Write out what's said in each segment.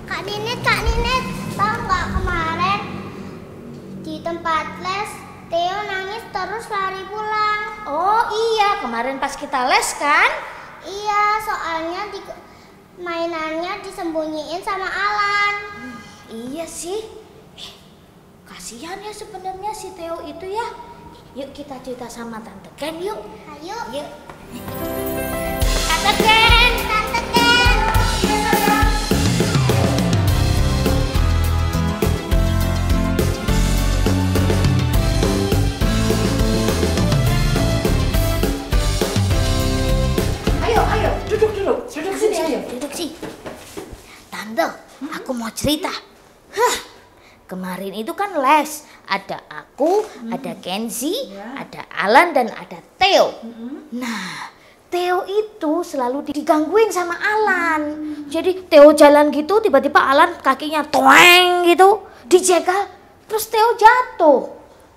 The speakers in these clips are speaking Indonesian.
Kak Ninet, tahu nggak kemarin di tempat les Theo nangis terus lari pulang. Oh iya, kemarin pas kita les kan? Iya, soalnya mainannya disembunyiin sama Alan. Iya sih. Kasihan ya sebenarnya si Theo itu ya. Yuk kita cerita sama Tante Ken yuk. Ayo. Yuk. Tante Ken, Tante Ken. Ayo, duduk sini ayo. Duduk sih. Tante, aku mau cerita. Kemarin itu kan les, ada aku, ada Kenzi, ada Alan dan ada Theo. Nah, Theo itu selalu digangguin sama Alan. Jadi Theo jalan gitu, tiba-tiba Alan kakinya toeng gitu, dijegal, terus Theo jatuh.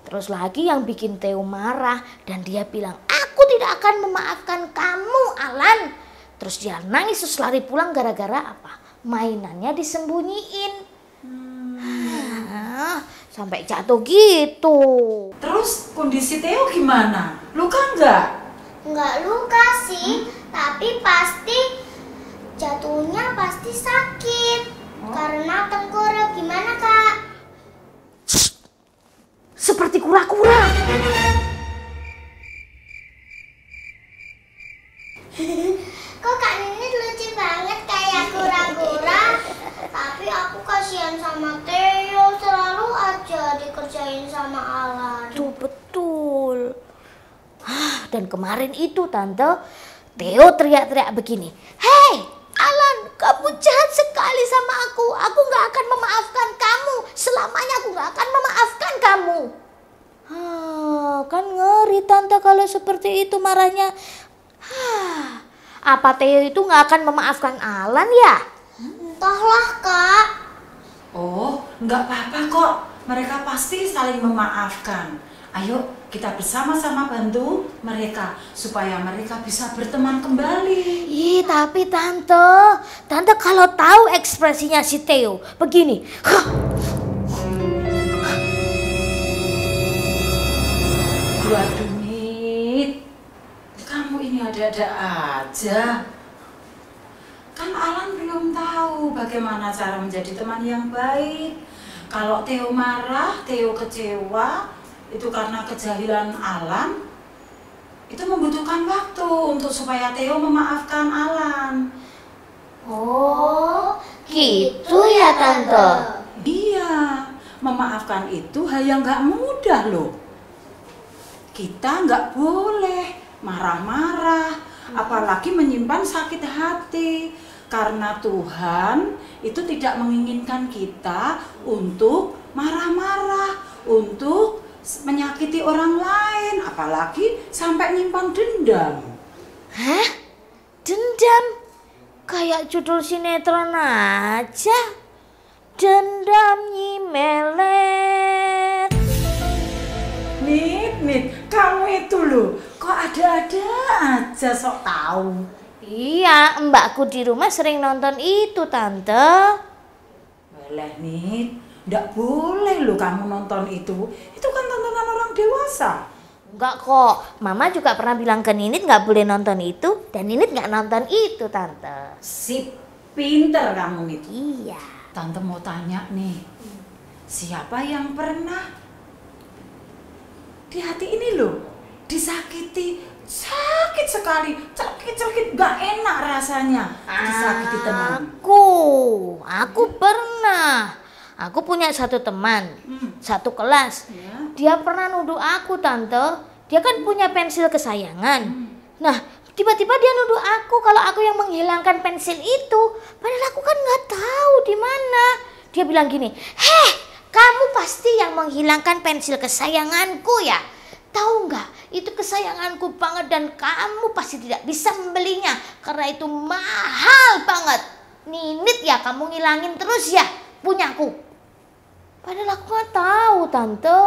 Terus lagi yang bikin Theo marah dan dia bilang, aku tidak akan memaafkan kamu, Alan. Terus dia nangis terus lari pulang gara-gara apa? Mainannya disembunyiin. Sampai jatuh gitu. Terus kondisi Theo gimana? Luka nggak? Nggak luka sih, tapi pasti jatuhnya pasti sakit. Karena tengkurap. Gimana, Kak? Seperti kura-kura. Kok Kak Ninet lucu banget kayak kura-kura. Tapi aku kasihan sama Theo, selalu aja dikerjain sama Alan. Tuh betul. Dan kemarin itu Tante, Theo teriak-teriak begini. Hei Alan, kamu jahat sekali sama aku. Aku gak akan memaafkan kamu. Selamanya aku gak akan memaafkan kamu. Kan ngeri Tante kalau seperti itu marahnya. Apa Theo itu gak akan memaafkan Alan ya? Entahlah, Kak. Oh, nggak apa-apa kok. Mereka pasti saling memaafkan. Ayo kita bersama-sama bantu mereka supaya mereka bisa berteman kembali. Ih, tapi Tante kalau tahu ekspresinya si Theo begini. Waduh, Nit. Kamu ini ada-ada aja. Kan Alan belum tahu bagaimana cara menjadi teman yang baik. Kalau Theo marah, Theo kecewa, itu karena kejahilan Alan. Itu membutuhkan waktu untuk supaya Theo memaafkan Alan. Oh, Gitu ya Tante. Iya, memaafkan itu hal yang nggak mudah loh. Kita nggak boleh marah-marah, apalagi menyimpan sakit hati. Karena Tuhan itu tidak menginginkan kita untuk marah-marah, untuk menyakiti orang lain, apalagi sampai nyimpan dendam. Hah? Dendam? Kayak judul sinetron aja. Dendam Nyi Melet. Nit, kamu itu loh, kok ada-ada aja sok tahu. Iya, mbakku di rumah sering nonton itu, Tante. Boleh, Nit. Nggak boleh loh kamu nonton itu. Itu kan tontonan orang dewasa. Enggak kok, Mama juga pernah bilang ke Ninit nggak boleh nonton itu. Dan Ninit nggak nonton itu, Tante. Sip, pinter kamu, Nit. Iya. Tante mau tanya nih, siapa yang pernah di hati ini loh disakiti? Sakit sekali, celkit-celkit, gak enak rasanya disakiti teman. Aku pernah. Aku punya satu teman, satu kelas. Ya. Dia pernah nuduh aku, Tante. Dia kan punya pensil kesayangan. Nah, tiba-tiba dia nuduh aku kalau aku yang menghilangkan pensil itu. Padahal aku kan nggak tahu di mana. Dia bilang gini, "Heh, kamu pasti yang menghilangkan pensil kesayanganku ya? Tahu nggak, itu kesayanganku banget dan kamu pasti tidak bisa membelinya karena itu mahal banget. Ninit ya kamu ngilangin terus ya punyaku." Padahal aku nggak tahu, Tante.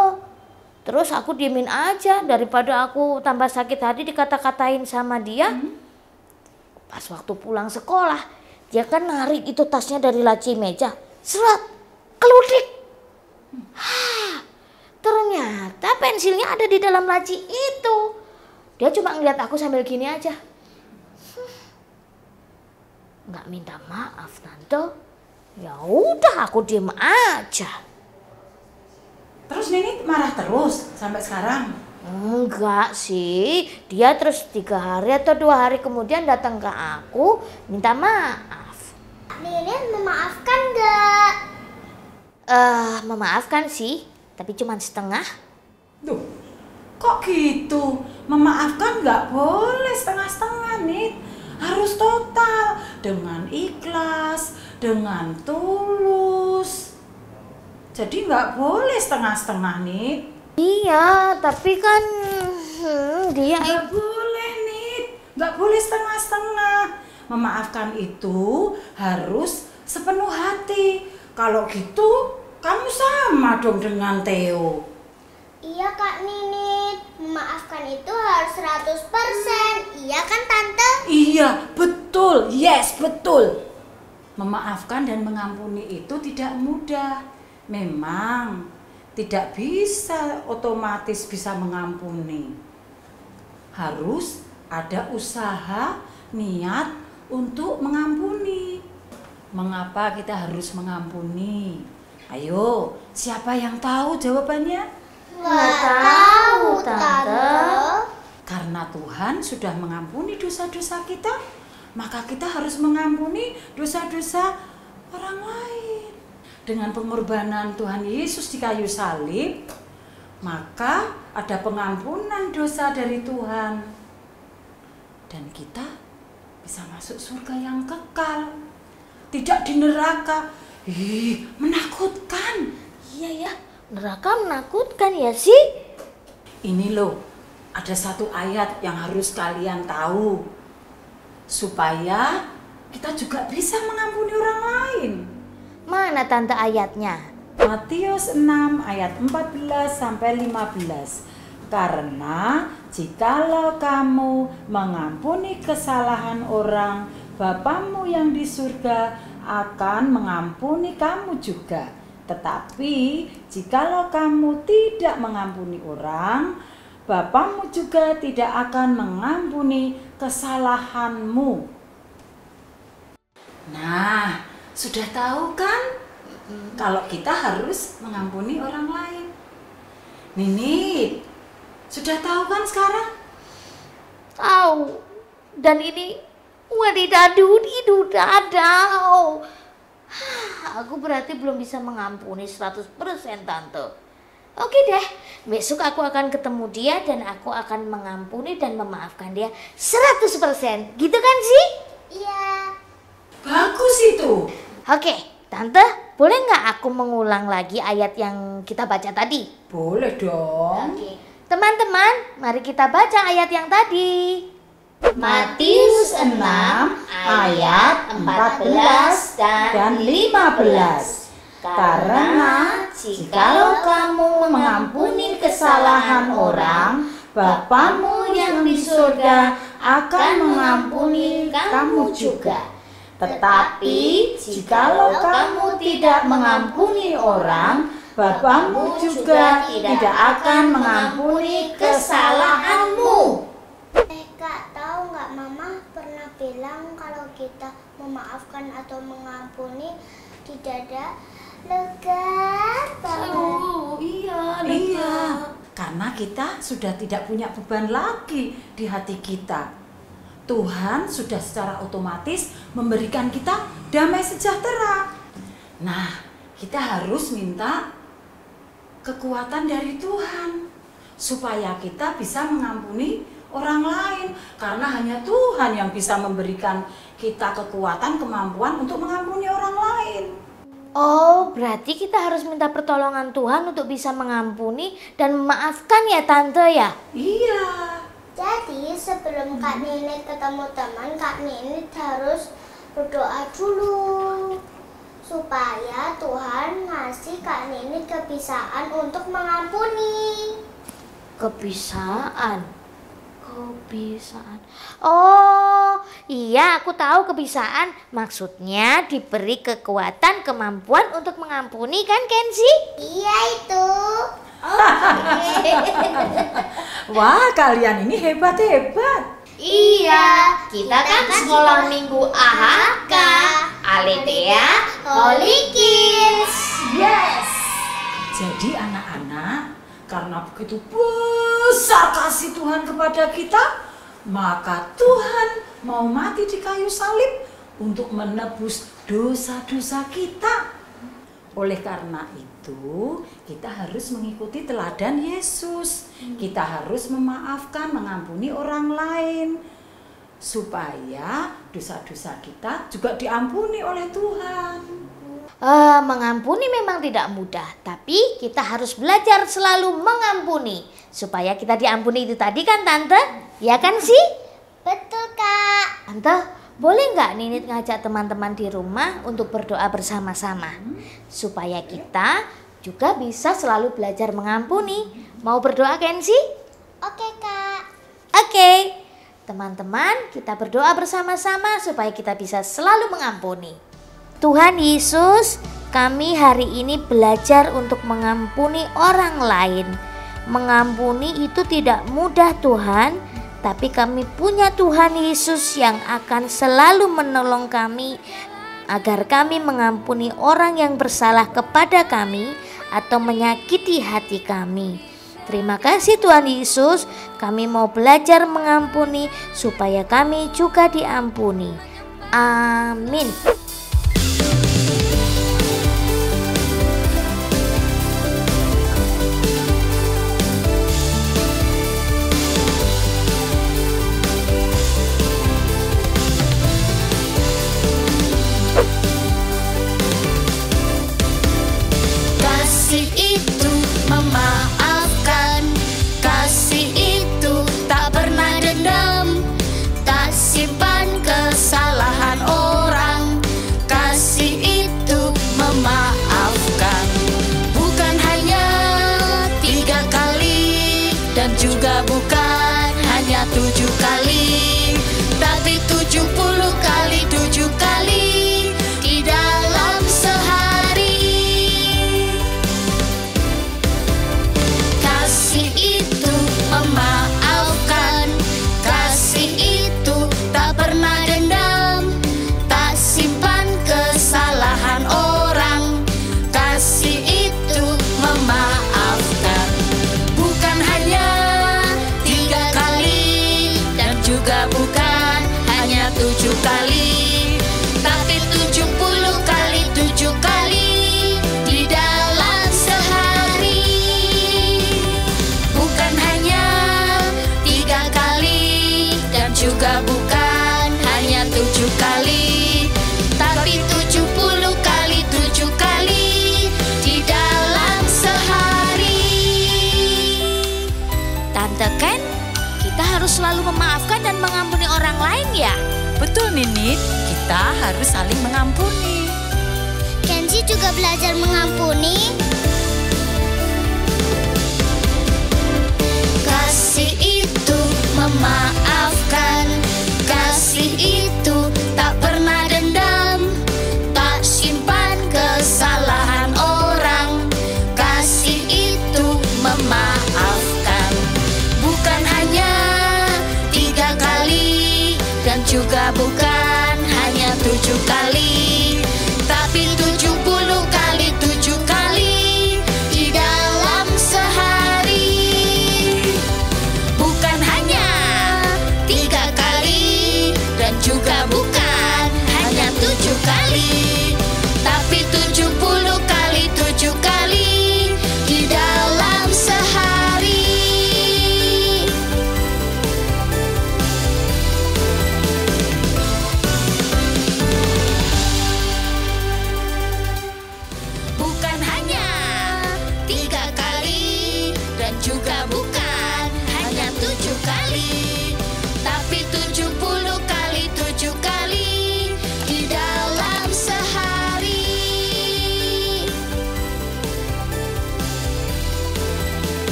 Terus aku diemin aja daripada aku tambah sakit hati dikata-katain sama dia. Pas waktu pulang sekolah, dia kan narik itu tasnya dari laci meja. Seret, keludik. Ternyata pensilnya ada di dalam laci itu. Dia cuma ngeliat aku sambil gini aja. Nggak minta maaf tante. Ya udah aku diem aja. Terus Nini marah terus sampai sekarang? Enggak sih, dia terus 3 hari atau 2 hari kemudian datang ke aku minta maaf. Nini memaafkan nggak? Memaafkan sih, tapi cuma setengah. Duh, kok gitu? Memaafkan nggak boleh setengah-setengah nih. Harus total, dengan ikhlas, dengan tulus. Jadi nggak boleh setengah-setengah nih. Iya, tapi kan dia Nggak boleh nih, nggak boleh setengah-setengah. Memaafkan itu harus sepenuh hati. Kalau gitu, kamu sama dong dengan Theo. Iya Kak Nini, memaafkan itu harus 100%. Iya kan Tante? Iya, betul. Yes, betul. Memaafkan dan mengampuni itu tidak mudah. Memang tidak bisa otomatis bisa mengampuni. Harus ada usaha, niat untuk mengampuni. Mengapa kita harus mengampuni? Ayo, siapa yang tahu jawabannya? Nggak tahu Tante. Karena Tuhan sudah mengampuni dosa-dosa kita, maka kita harus mengampuni dosa-dosa orang lain. Dengan pengorbanan Tuhan Yesus di kayu salib, maka ada pengampunan dosa dari Tuhan. Dan kita bisa masuk surga yang kekal, tidak di neraka. Ih, menakutkan. Iya ya, neraka menakutkan ya sih. Ini loh, ada satu ayat yang harus kalian tahu, supaya kita juga bisa mengampuni orang lain. Mana tante ayatnya? Matius 6 ayat 14 sampai 15. Karena jikalau kamu mengampuni kesalahan orang, Bapamu yang di surga akan mengampuni kamu juga. Tetapi jikalau kamu tidak mengampuni orang, Bapamu juga tidak akan mengampuni kesalahanmu. Nah, sudah tahu kan? Kalau kita harus mengampuni orang lain. Nini, sudah tahu kan sekarang? Tahu. Dan ini wadidadu didudadau. Aku berarti belum bisa mengampuni 100% tante. Oke deh, besok aku akan ketemu dia dan aku akan mengampuni dan memaafkan dia 100%. Gitu kan sih? Iya. Bagus itu. Oke, tante, boleh nggak aku mengulang lagi ayat yang kita baca tadi? Boleh dong. Oke. Teman-teman, mari kita baca ayat yang tadi. Matius 6 ayat 14 dan 15. Karena jikalau kamu mengampuni kesalahan orang, Bapamu yang di surga akan mengampuni kamu juga. Tetapi jikalau kamu tidak mengampuni orang, Bapamu juga tidak akan mengampuni kesalahanmu. Kak, tahu nggak Mama pernah bilang kalau kita memaafkan atau mengampuni tidak ada lega banget. Iya, karena kita sudah tidak punya beban lagi di hati kita. Tuhan sudah secara otomatis memberikan kita damai sejahtera. Nah, kita harus minta kekuatan dari Tuhan supaya kita bisa mengampuni orang lain, karena hanya Tuhan yang bisa memberikan kita kekuatan, kemampuan untuk mengampuni orang lain. Oh, berarti kita harus minta pertolongan Tuhan untuk bisa mengampuni dan memaafkan ya tante ya? Iya. Jadi sebelum Kak Nini ketemu teman, Kak Nini harus berdoa dulu supaya Tuhan ngasih Kak Nini kebiasaan untuk mengampuni. Kebiasaan. Oh, iya aku tahu kebiasaan. Maksudnya diberi kekuatan, kemampuan untuk mengampuni kan Kenzi? Iya itu. Wah, kalian ini hebat-hebat. Iya, kita kan sekolah minggu AHK, Aletheia Holy Kids. Yes. Jadi anak-anak, karena begitu besar kasih Tuhan kepada kita, maka Tuhan mau mati di kayu salib untuk menebus dosa-dosa kita. Oleh karena itu, kita harus mengikuti teladan Yesus. Kita harus memaafkan, mengampuni orang lain, supaya dosa-dosa kita juga diampuni oleh Tuhan. Mengampuni memang tidak mudah, tapi kita harus belajar selalu mengampuni supaya kita diampuni itu tadi kan Tante? Ya kan sih? Betul Kak. Tante, boleh nggak Ninit ngajak teman-teman di rumah untuk berdoa bersama-sama supaya kita juga bisa selalu belajar mengampuni. Mau berdoa Kenzi? Oke Kak. Oke. Teman-teman, kita berdoa bersama-sama supaya kita bisa selalu mengampuni. Tuhan Yesus, kami hari ini belajar untuk mengampuni orang lain. Mengampuni itu tidak mudah Tuhan, tapi kami punya Tuhan Yesus yang akan selalu menolong kami agar kami mengampuni orang yang bersalah kepada kami atau menyakiti hati kami. Terima kasih Tuhan Yesus, kami mau belajar mengampuni supaya kami juga diampuni. Amin. Kasih itu memaafkan, kasih itu tak pernah dendam, tak simpan kesalahan orang. Kasih itu memaafkan, bukan hanya 3 kali dan juga bukan hanya 7 kali, tapi 70 kali 7 kali di dalam sehari. Kasih itu memaafkan, kasih itu tak pernah dendam, tak simpan kesalahan orang. Kasih itu memaafkan, bukan hanya 3 kali dan juga bukan hanya 7 kali, tapi 70 kali 7 kali di dalam sehari. Bukan hanya 3 kali dan juga bukan hanya 7 kali, tapi 70 kali 7 kali di dalam sehari. Tante Ken, kita harus selalu memaafkan dan mengampuni orang lain ya? Betul Ninit, kita harus saling mengampuni. Kenzi juga belajar mengampuni. Kasih itu memaafkan, kasih itu tak pernah dendam, tak simpan kesalahan orang. Kasih itu memaafkan, bukan hanya 3 kali dan juga bukan hanya 7 kali,